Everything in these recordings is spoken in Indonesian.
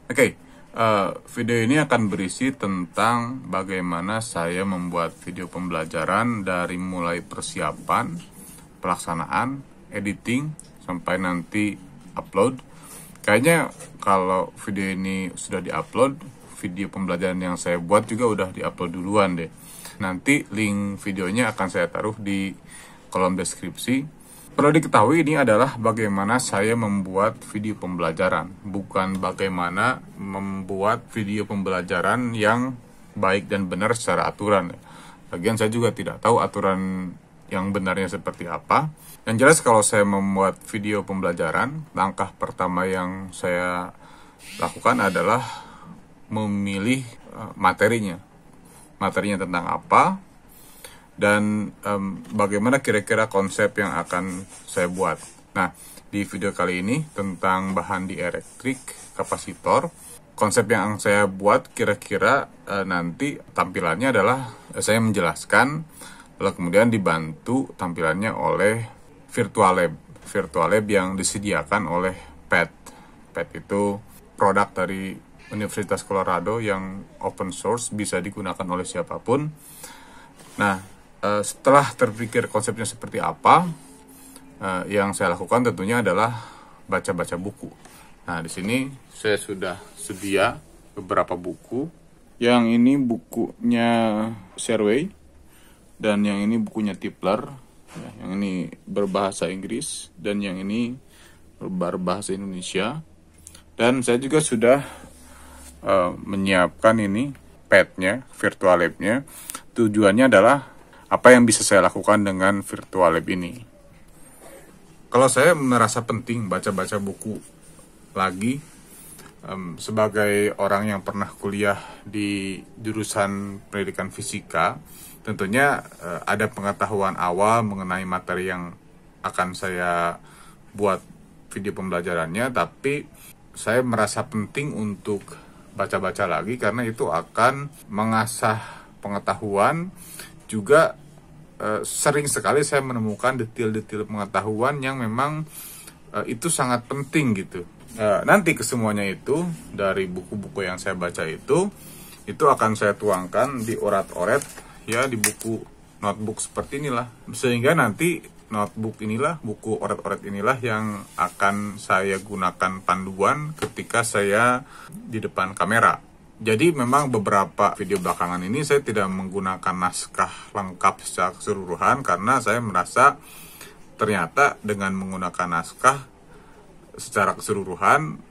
Oke, video ini akan berisi tentang bagaimana saya membuat video pembelajaran dari mulai persiapan, pelaksanaan, editing, sampai nanti upload. Kayaknya kalau video ini sudah diupload, video pembelajaran yang saya buat juga udah diupload duluan deh. Nanti link videonya akan saya taruh di kolom deskripsi. Perlu diketahui ini adalah bagaimana saya membuat video pembelajaran, bukan bagaimana membuat video pembelajaran yang baik dan benar secara aturan. Lagian saya juga tidak tahu aturan yang benarnya seperti apa. Yang jelas kalau saya membuat video pembelajaran, langkah pertama yang saya lakukan adalah memilih materinya. Materinya tentang apa, dan bagaimana kira-kira konsep yang akan saya buat. Nah, di video kali ini tentang bahan dieelektrik kapasitor, konsep yang saya buat kira-kira nanti tampilannya adalah saya menjelaskan, lalu kemudian dibantu tampilannya oleh Virtual Lab yang disediakan oleh PET. PET itu produk dari Universitas Colorado yang open source, bisa digunakan oleh siapapun. Nah, setelah terpikir konsepnya seperti apa, yang saya lakukan tentunya adalah baca-baca buku. Nah, di sini saya sudah sedia beberapa buku. Yang ini bukunya Serway, dan yang ini bukunya Tipler. Yang ini berbahasa Inggris, dan yang ini berbahasa Indonesia. Dan saya juga sudah menyiapkan ini pad-nya, Virtual Lab-nya. Tujuannya adalah apa yang bisa saya lakukan dengan Virtual Lab ini. Kalau saya merasa penting baca-baca buku lagi, sebagai orang yang pernah kuliah di jurusan pendidikan fisika, tentunya ada pengetahuan awal mengenai materi yang akan saya buat video pembelajarannya, tapi saya merasa penting untuk baca-baca lagi karena itu akan mengasah pengetahuan. Juga sering sekali saya menemukan detail-detail pengetahuan yang memang itu sangat penting gitu. Nanti kesemuanya itu dari buku-buku yang saya baca itu akan saya tuangkan di orat-oret ya, di buku notebook seperti inilah. Sehingga nanti notebook inilah, buku oret-oret inilah yang akan saya gunakan panduan ketika saya di depan kamera. Jadi memang beberapa video belakangan ini saya tidak menggunakan naskah lengkap secara keseluruhan karena saya merasa ternyata dengan menggunakan naskah secara keseluruhan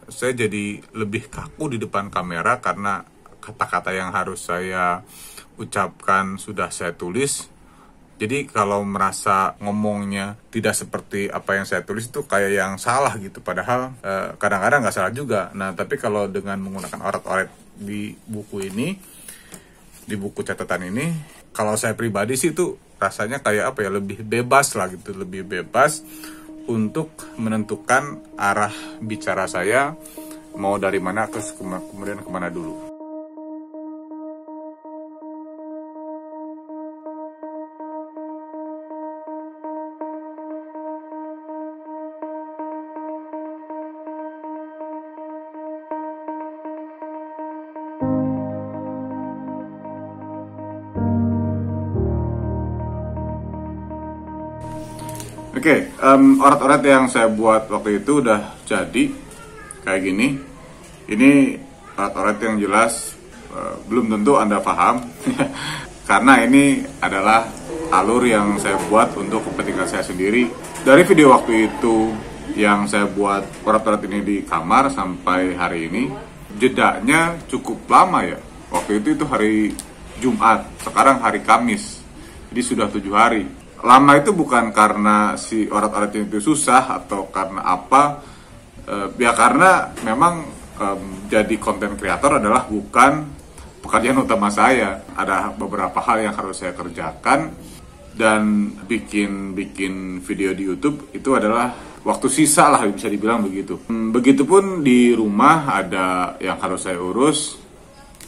saya jadi lebih kaku di depan kamera karena kata-kata yang harus saya ucapkan sudah saya tulis. Jadi kalau merasa ngomongnya tidak seperti apa yang saya tulis itu kayak yang salah gitu. Padahal kadang-kadang nggak salah juga. Nah, tapi kalau dengan menggunakan oret-oret di buku ini, di buku catatan ini, kalau saya pribadi sih itu rasanya kayak lebih bebas lah gitu. Lebih bebas untuk menentukan arah bicara saya, mau dari mana kemudian kemana dulu. Oke, orat-orat yang saya buat waktu itu udah jadi kayak gini. Ini orat-orat yang jelas belum tentu Anda paham karena ini adalah alur yang saya buat untuk kepentingan saya sendiri. Dari video waktu itu yang saya buat orat-orat ini di kamar sampai hari ini, jedanya cukup lama ya. Waktu itu hari Jumat, sekarang hari Kamis, jadi sudah 7 hari. Lama itu bukan karena si orat-orat itu susah atau karena apa, ya karena memang jadi konten kreator adalah bukan pekerjaan utama saya. Ada beberapa hal yang harus saya kerjakan, dan bikin video di YouTube itu adalah waktu sisa lah, bisa dibilang begitu. Begitupun di rumah ada yang harus saya urus,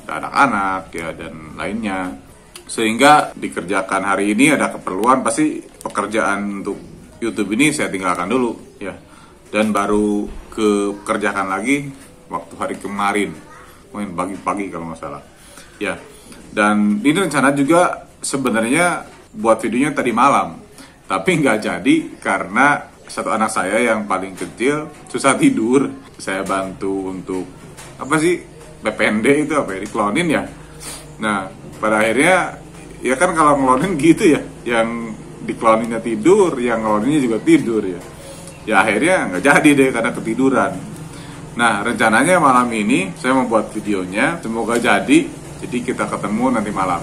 ada anak-anak ya dan lainnya. Sehingga dikerjakan hari ini ada keperluan, pasti pekerjaan untuk YouTube ini saya tinggalkan dulu ya, dan baru kerjakan lagi waktu hari kemarin, mungkin pagi-pagi kalau nggak salah. Ya, dan ini rencana juga sebenarnya buat videonya tadi malam, tapi nggak jadi karena satu anak saya yang paling kecil susah tidur. Saya bantu untuk apa sih, PPND itu apa ya, diklonin ya. Nah, pada akhirnya ya kan kalau ngelonin gitu ya, yang dikloninnya tidur, yang ngeloninnya juga tidur ya. Ya akhirnya nggak jadi deh karena ketiduran. Nah, rencananya malam ini saya membuat videonya, semoga jadi kita ketemu nanti malam.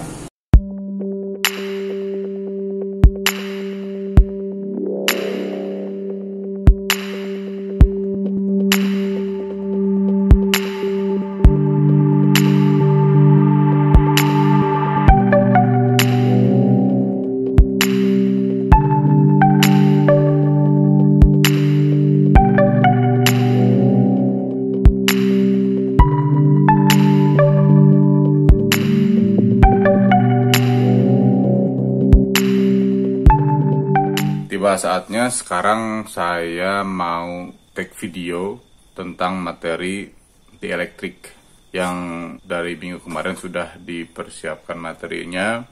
Tiba saatnya sekarang saya mau take video tentang materi di elektrik yang dari minggu kemarin sudah dipersiapkan materinya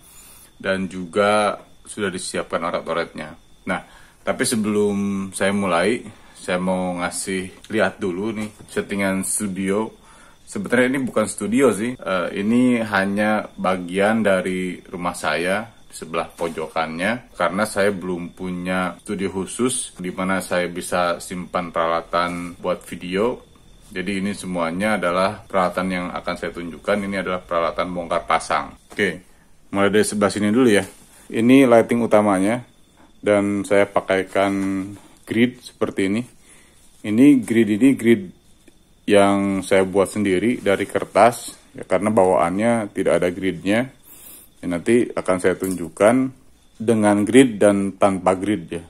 dan juga sudah disiapkan oret-oretnya. Nah, tapi sebelum saya mulai, saya mau ngasih lihat dulu nih settingan studio. Sebenarnya ini bukan studio sih, ini hanya bagian dari rumah saya sebelah pojokannya, karena saya belum punya studio khusus di mana saya bisa simpan peralatan buat video. Jadi ini semuanya adalah peralatan yang akan saya tunjukkan. Ini adalah peralatan bongkar pasang. Oke, mulai dari sebelah sini dulu ya. Ini lighting utamanya dan saya pakaikan grid seperti ini. Ini grid yang saya buat sendiri dari kertas ya, karena bawaannya tidak ada gridnya. Ya, nanti akan saya tunjukkan dengan grid dan tanpa grid ya.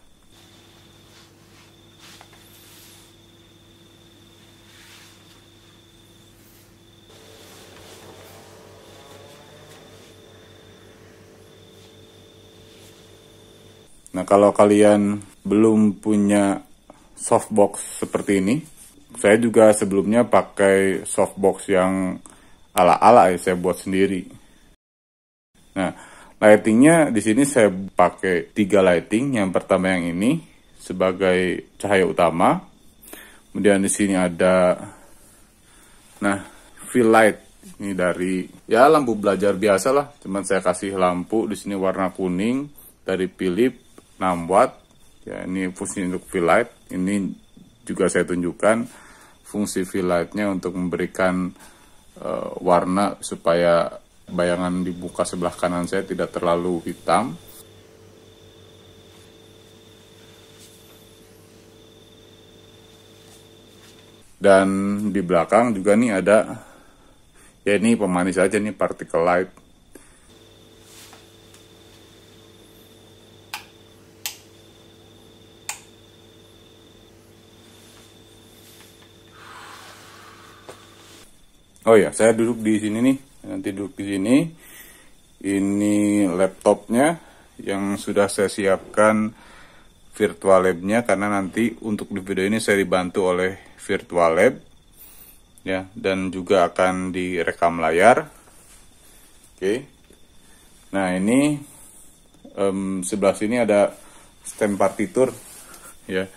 Nah, kalau kalian belum punya softbox seperti ini, saya juga sebelumnya pakai softbox yang ala-ala ya, saya buat sendiri. Nah, lightingnya di sini saya pakai 3 lighting. Yang pertama yang ini sebagai cahaya utama. Kemudian di sini ada, nah, fill light ini dari ya lampu belajar biasa lah. Cuman saya kasih lampu di sini warna kuning dari Philips 6 watt. Ya, ini fungsi untuk fill light. Ini juga saya tunjukkan fungsi fill lightnya untuk memberikan warna supaya bayangan di muka sebelah kanan saya tidak terlalu hitam. Dan di belakang juga nih ada, ya ini pemanis aja nih, particle light. Oh ya, saya duduk di sini nih. Nanti duduk di sini. Ini laptopnya yang sudah saya siapkan virtual lab-nya, karena nanti untuk di video ini saya dibantu oleh virtual lab ya, dan juga akan direkam layar. Oke. Nah, ini sebelah sini ada stem partitur ya.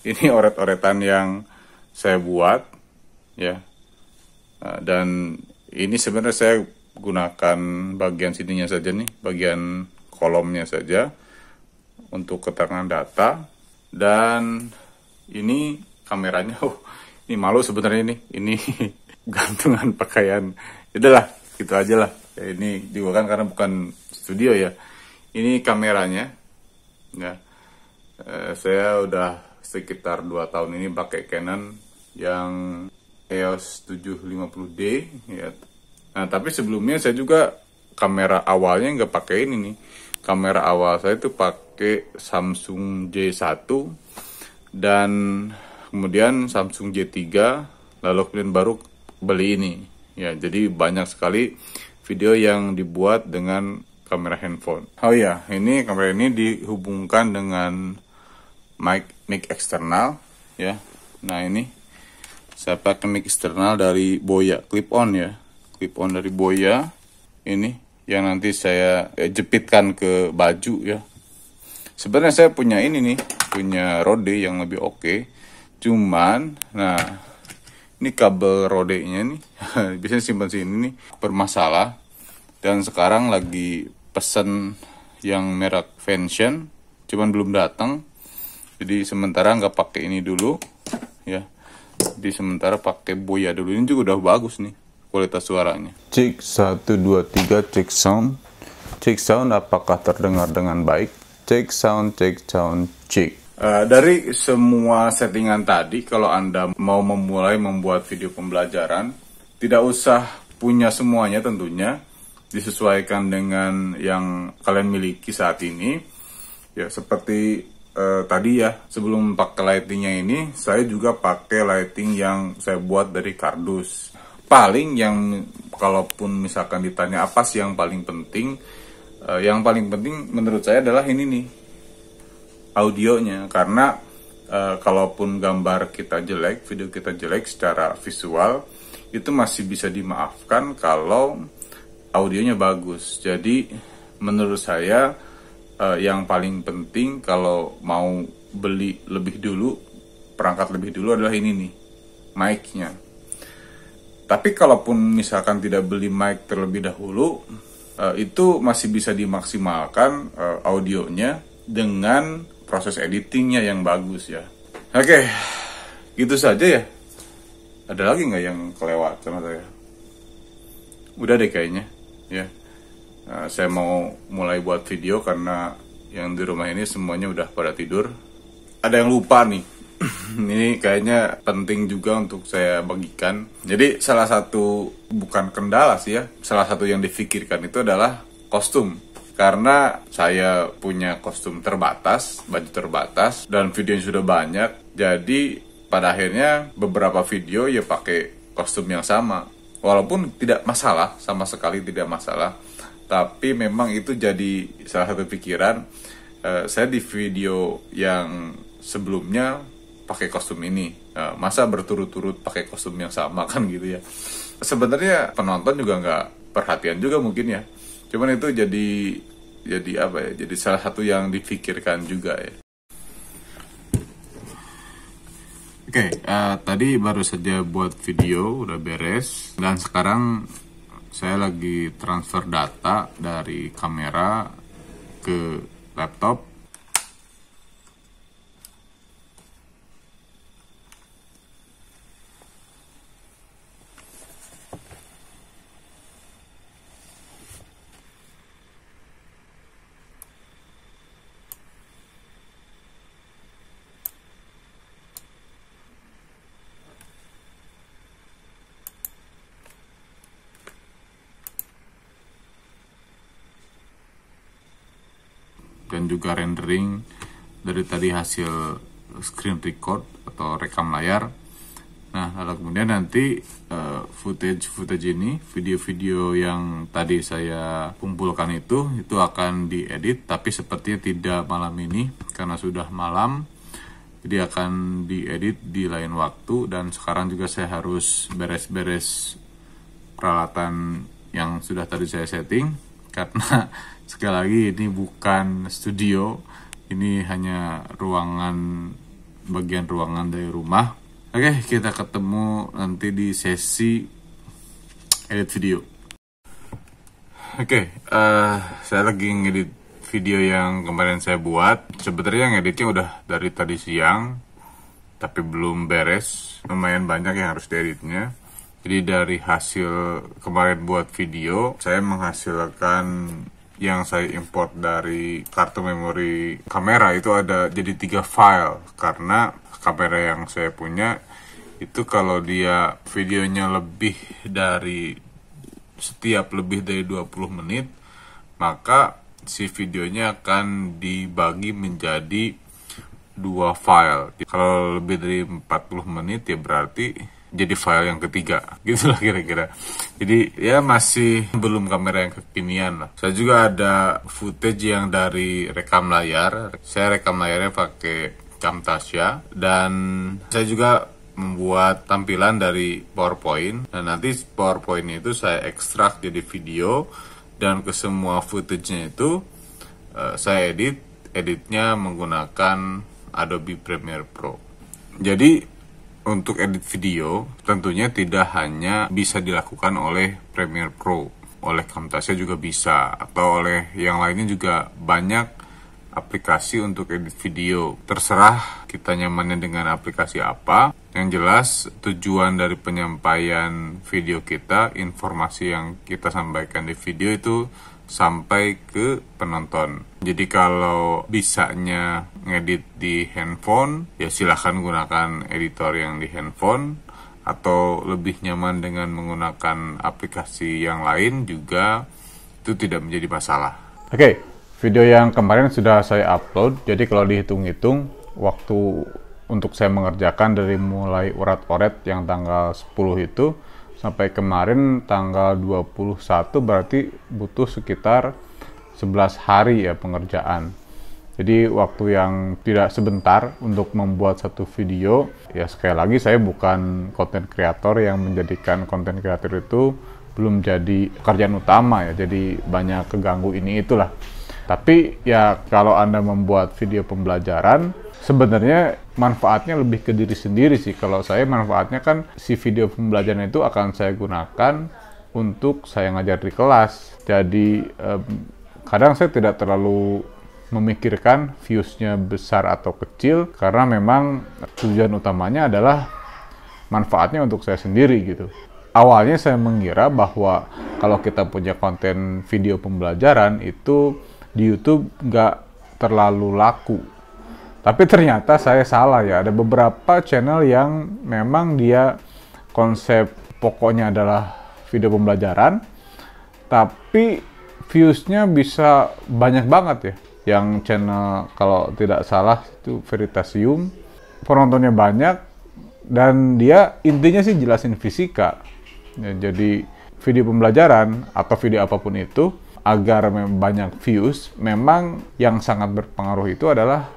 Ini oret-oretan yang saya buat ya. Nah, dan ini sebenarnya saya gunakan bagian sininya saja nih, bagian kolomnya saja untuk keterangan data. Dan ini kameranya, ini malu sebenarnya ini gantungan pakaian. Udahlah, gitu aja lah. Ya, ini juga kan karena bukan studio ya. Ini kameranya. Ya, saya udah sekitar 2 tahun ini pakai Canon yang EOS 750D ya. Nah, tapi sebelumnya saya juga kamera awalnya nggak pakai ini nih. Kamera awal saya itu pakai Samsung J1 dan kemudian Samsung J3, lalu kemudian baru beli ini. Ya, jadi banyak sekali video yang dibuat dengan kamera handphone. Oh ya, ini kamera ini dihubungkan dengan mic eksternal ya. Nah, ini Saya pakai mic eksternal dari Boya, clip on ya. Clip on dari Boya. Ini yang nanti saya jepitkan ke baju ya. Sebenarnya saya punya ini nih, punya Rode yang lebih oke. Cuman, nah ini kabel Rode-nya nih, biasanya simpan sini nih, bermasalah. Dan sekarang lagi pesen yang merek Vention, cuman belum datang. Jadi sementara nggak pakai ini dulu, ya. Di sementara pakai Boya dulu. Ini juga udah bagus nih kualitas suaranya. Cek 1 2 3 cek sound. Cek sound apakah terdengar dengan baik? Cek sound cek. Dari semua settingan tadi, kalau Anda mau memulai membuat video pembelajaran, tidak usah punya semuanya tentunya, disesuaikan dengan yang kalian miliki saat ini. Ya seperti tadi ya, sebelum pakai lightingnya ini, saya juga pakai lighting yang saya buat dari kardus. Paling yang, kalaupun misalkan ditanya apa sih yang paling penting, yang paling penting menurut saya adalah ini nih, audionya. Karena kalaupun gambar kita jelek, video kita jelek secara visual, itu masih bisa dimaafkan kalau audionya bagus. Jadi menurut saya yang paling penting kalau mau beli lebih dulu, perangkat lebih dulu adalah ini nih, mic-nya. Tapi kalaupun misalkan tidak beli mic terlebih dahulu, itu masih bisa dimaksimalkan audionya dengan proses editingnya yang bagus ya. Oke, gitu saja ya. Ada lagi nggak yang kelewat sama saya? Udah deh kayaknya ya. Saya mau mulai buat video karena yang di rumah ini semuanya udah pada tidur. Ada yang lupa nih. Ini kayaknya penting juga untuk saya bagikan. Jadi salah satu, bukan kendala sih ya, salah satu yang difikirkan itu adalah kostum. Karena saya punya kostum terbatas, baju terbatas, dan videonya sudah banyak. Jadi pada akhirnya beberapa video ya pakai kostum yang sama. Walaupun tidak masalah, sama sekali tidak masalah. Tapi memang itu jadi salah satu pikiran. Saya di video yang sebelumnya pakai kostum ini, masa berturut-turut pakai kostum yang sama kan gitu ya. Sebenarnya penonton juga nggak perhatian juga mungkin ya. Cuman itu jadi apa ya? Jadi salah satu yang difikirkan juga ya. Oke, tadi baru saja buat video udah beres, dan sekarang saya lagi transfer data dari kamera ke laptop. Dan juga rendering dari tadi hasil screen record atau rekam layar. Nah, lalu kemudian nanti footage ini, video-video yang tadi saya kumpulkan itu akan diedit, tapi sepertinya tidak malam ini karena sudah malam. Jadi akan diedit di lain waktu, dan sekarang juga saya harus beres-beres peralatan yang sudah tadi saya setting, karena sekali lagi ini bukan studio, ini hanya bagian ruangan dari rumah. Oke, kita ketemu nanti di sesi edit video. Oke, saya lagi ngedit video yang kemarin saya buat. Sebenarnya ngeditnya udah dari tadi siang, tapi belum beres. Lumayan banyak yang harus dieditnya. Jadi dari hasil kemarin buat video, saya menghasilkan yang saya import dari kartu memori kamera itu ada jadi 3 file. Karena kamera yang saya punya itu kalau dia videonya setiap lebih dari 20 menit, maka si videonya akan dibagi menjadi 2 file. Kalau lebih dari 40 menit ya berarti jadi file yang ketiga, gitulah kira-kira. Jadi ya masih belum kamera yang kekinian lah. Saya juga ada footage yang dari rekam layar. Saya rekam layarnya pakai Camtasia, dan saya juga membuat tampilan dari PowerPoint, dan nanti PowerPoint itu saya ekstrak jadi video, dan ke semua footage-nya itu saya editnya menggunakan Adobe Premiere Pro. Jadi untuk edit video tentunya tidak hanya bisa dilakukan oleh Premiere Pro, oleh Camtasia juga bisa, atau oleh yang lainnya juga banyak aplikasi untuk edit video. Terserah kita nyamannya dengan aplikasi apa. Yang jelas tujuan dari penyampaian video kita, informasi yang kita sampaikan di video itu sampai ke penonton. Jadi kalau bisanya ngedit di handphone, ya silahkan gunakan editor yang di handphone, atau lebih nyaman dengan menggunakan aplikasi yang lain juga, itu tidak menjadi masalah. Oke, video yang kemarin sudah saya upload, jadi kalau dihitung-hitung waktu untuk saya mengerjakan dari mulai urat-oret yang tanggal 10 itu sampai kemarin tanggal 21, berarti butuh sekitar 11 hari ya pengerjaan. Jadi waktu yang tidak sebentar untuk membuat satu video. Ya sekali lagi saya bukan konten kreator yang menjadikan konten kreator itu belum jadi pekerjaan utama ya. Jadi banyak keganggu ini itulah. Tapi ya kalau Anda membuat video pembelajaran, sebenarnya manfaatnya lebih ke diri sendiri sih. Kalau saya manfaatnya kan si video pembelajaran itu akan saya gunakan untuk saya ngajar di kelas. Jadi kadang saya tidak terlalu memikirkan views-nya besar atau kecil, karena memang tujuan utamanya adalah manfaatnya untuk saya sendiri gitu. Awalnya saya mengira bahwa kalau kita punya konten video pembelajaran itu di YouTube nggak terlalu laku. Tapi ternyata saya salah ya. Ada beberapa channel yang memang dia konsep pokoknya adalah video pembelajaran, tapi views-nya bisa banyak banget ya. Yang channel kalau tidak salah itu Veritasium, penontonnya banyak, dan dia intinya sih jelasin fisika. Ya, jadi video pembelajaran atau video apapun itu, agar banyak views, memang yang sangat berpengaruh itu adalah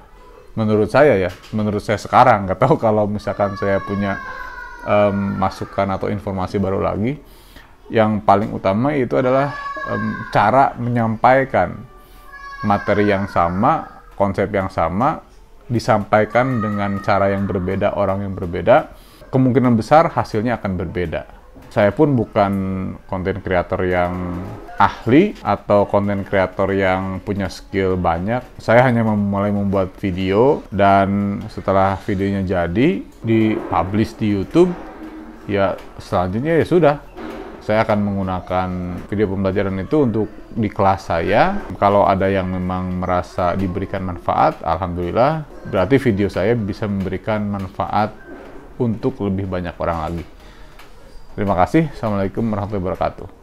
menurut saya sekarang, nggak tahu kalau misalkan saya punya masukan atau informasi baru lagi, yang paling utama itu adalah cara menyampaikan materi yang sama, konsep yang sama, disampaikan dengan cara yang berbeda, orang yang berbeda, kemungkinan besar hasilnya akan berbeda. Saya pun bukan konten kreator yang ahli atau konten kreator yang punya skill banyak. Saya hanya mulai membuat video, dan setelah videonya jadi dipublish di YouTube, ya selanjutnya ya sudah. Saya akan menggunakan video pembelajaran itu untuk di kelas saya. Kalau ada yang memang merasa diberikan manfaat, alhamdulillah, berarti video saya bisa memberikan manfaat untuk lebih banyak orang lagi. Terima kasih. Assalamualaikum warahmatullahi wabarakatuh.